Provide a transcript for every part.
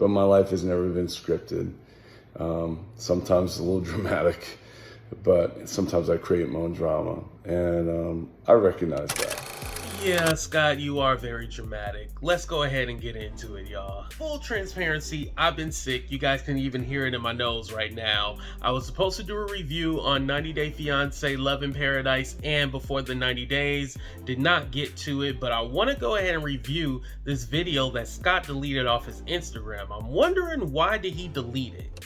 but my life has never been scripted. Sometimes a little dramatic, but sometimes I create my own drama, and I recognize that. Yeah, Scott, you are very dramatic. Let's go ahead and get into it, y'all. Full transparency, I've been sick. You guys can even hear it in my nose right now. I was supposed to do a review on 90 Day Fiancé, Love in Paradise, and Before the 90 Days. Did not get to it, but I want to go ahead and review this video that Scott deleted off his Instagram. I'm wondering, why did he delete it?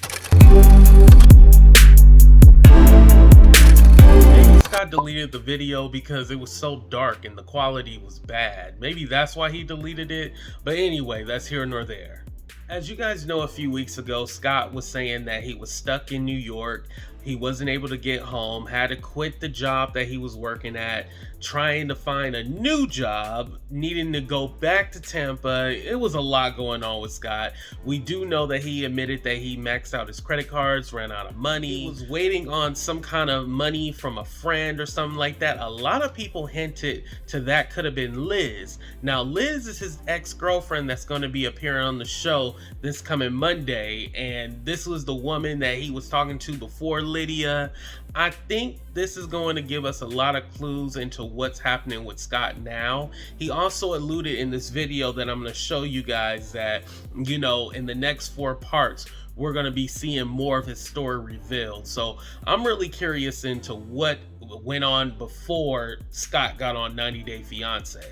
Scott deleted the video because it was so dark and the quality was bad. Maybe that's why he deleted it, but anyway, that's here nor there. As you guys know, a few weeks ago, Scott was saying that he was stuck in New York. He wasn't able to get home, had to quit the job that he was working at, trying to find a new job, needing to go back to Tampa. It was a lot going on with Scott. We do know that he admitted that he maxed out his credit cards, ran out of money. He was waiting on some kind of money from a friend or something like that. A lot of people hinted to that could have been Liz. Now, Liz is his ex-girlfriend that's going to be appearing on the show this coming Monday, and this was the woman that he was talking to before Lidia. I think this is going to give us a lot of clues into what's happening with Scott now. He also alluded in this video that I'm going to show you guys that, you know, in the next 4 parts, we're going to be seeing more of his story revealed. So I'm really curious into what went on before Scott got on 90 Day Fiancé.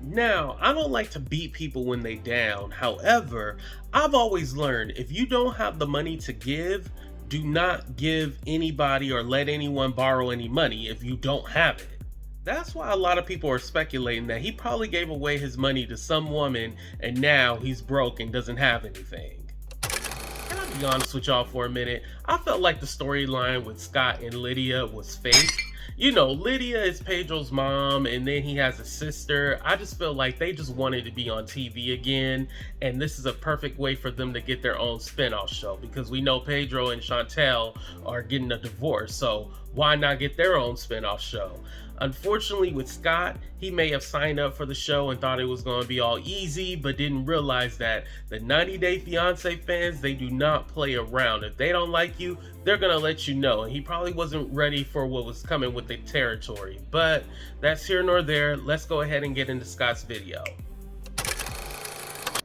Now, I don't like to beat people when they down. However, I've always learned if you don't have the money to give, do not give anybody or let anyone borrow any money if you don't have it. That's why a lot of people are speculating that he probably gave away his money to some woman and now he's broke and doesn't have anything. Can I be honest with y'all for a minute? I felt like the storyline with Scott and Lidia was fake. You know, Lidia is Pedro's mom, and then he has a sister. I just feel like they just wanted to be on TV again, and this is a perfect way for them to get their own spinoff show, because we know Pedro and Chantel are getting a divorce, so why not get their own spinoff show? Unfortunately, with Scott, he may have signed up for the show and thought it was going to be all easy, but didn't realize that the 90 Day Fiancé fans, they do not play around. If they don't like you, they're going to let you know. And he probably wasn't ready for what was coming with the territory. But that's here nor there. Let's go ahead and get into Scott's video.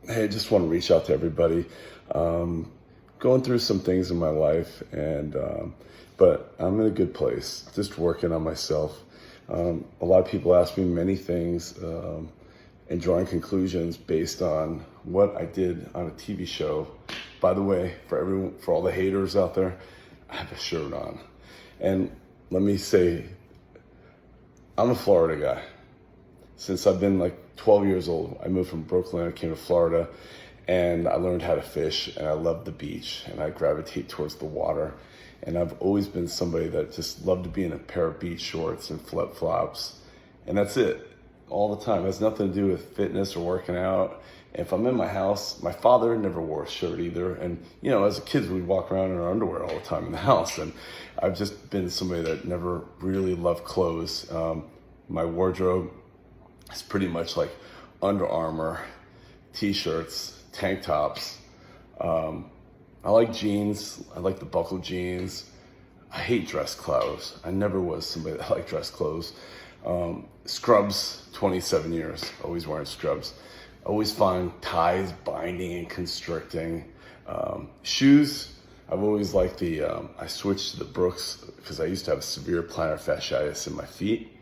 Hey, I just want to reach out to everybody. Going through some things in my life, but I'm in a good place, just working on myself. A lot of people ask me many things and drawing conclusions based on what I did on a TV show. By the way, for all the haters out there, I have a shirt on. And let me say, I'm a Florida guy. Since I've been like 12 years old, I moved from Brooklyn, I came to Florida, and I learned how to fish, and I love the beach, and I gravitate towards the water. And I've always been somebody that just loved to be in a pair of beach shorts and flip-flops. And that's it, all the time. It has nothing to do with fitness or working out. And if I'm in my house, my father never wore a shirt either. And, you know, as kids, we'd walk around in our underwear all the time in the house. And I've just been somebody that never really loved clothes. My wardrobe is pretty much like Under Armour, t-shirts, tank tops. I like jeans. I like the buckle jeans. I hate dress clothes. I never was somebody that liked dress clothes. Scrubs, 27 years, always wearing scrubs. Always find ties binding and constricting. Shoes, I've always liked I switched to the Brooks because I used to have severe plantar fasciitis in my feet.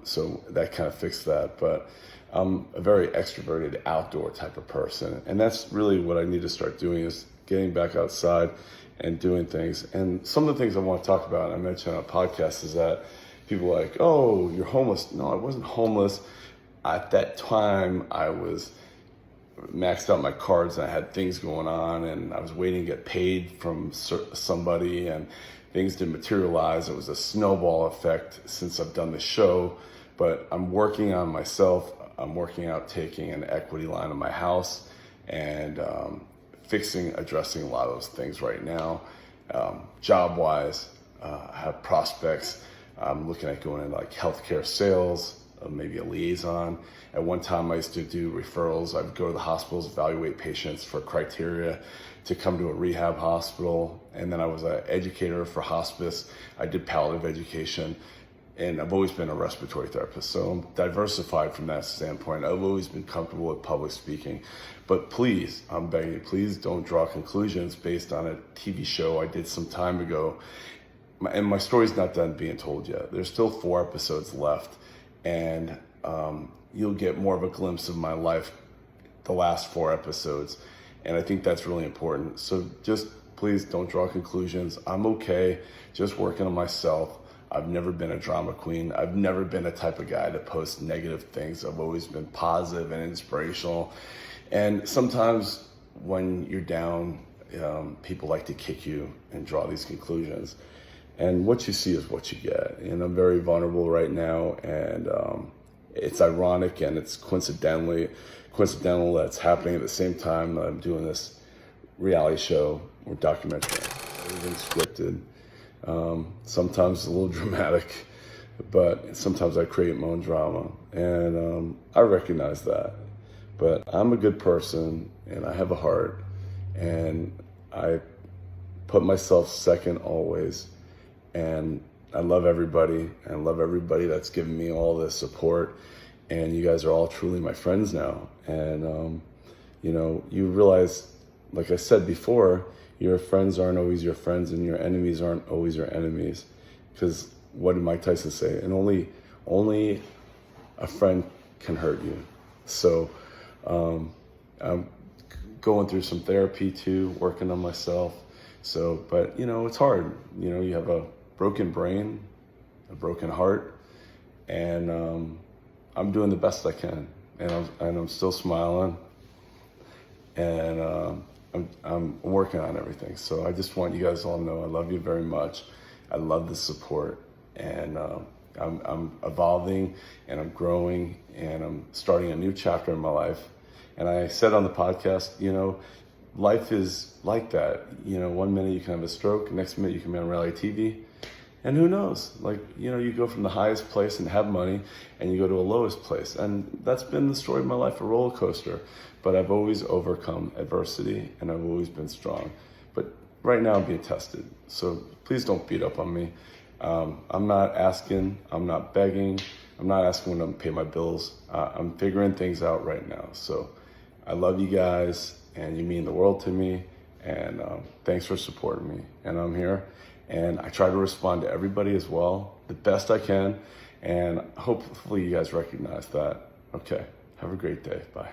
So that kind of fixed that. But I'm a very extroverted outdoor type of person. And that's really what I need to start doing, is getting back outside and doing things. And some of the things I want to talk about, I mentioned on a podcast, is that people are like, oh, you're homeless. No, I wasn't homeless. At that time, I was maxed out my cards and I had things going on and I was waiting to get paid from somebody and things didn't materialize. It was a snowball effect since I've done the show, but I'm working on myself. I'm working out taking an equity line on my house and addressing a lot of those things right now. Job-wise, I have prospects. I'm looking at going into like healthcare sales, maybe a liaison. At one time I used to do referrals. I'd go to the hospitals, evaluate patients for criteria to come to a rehab hospital. And then I was an educator for hospice. I did palliative education. And I've always been a respiratory therapist, so I'm diversified from that standpoint. I've always been comfortable with public speaking. But please, I'm begging you, please don't draw conclusions based on a TV show I did some time ago. And my story's not done being told yet. There's still 4 episodes left, and you'll get more of a glimpse of my life the last 4 episodes. And I think that's really important. So just please don't draw conclusions. I'm okay just working on myself. I've never been a drama queen. I've never been a type of guy to post negative things. I've always been positive and inspirational. And sometimes when you're down, people like to kick you and draw these conclusions. And what you see is what you get. And I'm very vulnerable right now. And it's ironic and it's coincidental that's happening at the same time that I'm doing this reality show or documentary. Everything's scripted. Sometimes a little dramatic, but sometimes I create my own drama, and I recognize that. But I'm a good person, and I have a heart, and I put myself second always, and I love everybody, and I love everybody that's given me all this support, and you guys are all truly my friends now. And you realize, like I said before, your friends aren't always your friends, and your enemies aren't always your enemies. Because what did Mike Tyson say? And only a friend can hurt you. So I'm going through some therapy too, working on myself. So, but it's hard. You have a broken brain, a broken heart, and I'm doing the best I can, and I'm still smiling, and I'm working on everything. So I just want you guys all to know I love you very much. I love the support, and I'm evolving, and I'm growing, and I'm starting a new chapter in my life. And I said on the podcast, life is like that. 1 minute you can have a stroke, next minute you can be on reality TV. And who knows, you go from the highest place and have money, and you go to a lowest place. And that's been the story of my life, a roller coaster. But I've always overcome adversity, and I've always been strong. But right now I'm being tested. So please don't beat up on me. I'm not asking, I'm not begging, I'm not asking when to pay my bills. I'm figuring things out right now. So I love you guys, and you mean the world to me. And thanks for supporting me. And I'm here. And I try to respond to everybody as well, the best I can. And hopefully you guys recognize that. Okay, have a great day. Bye.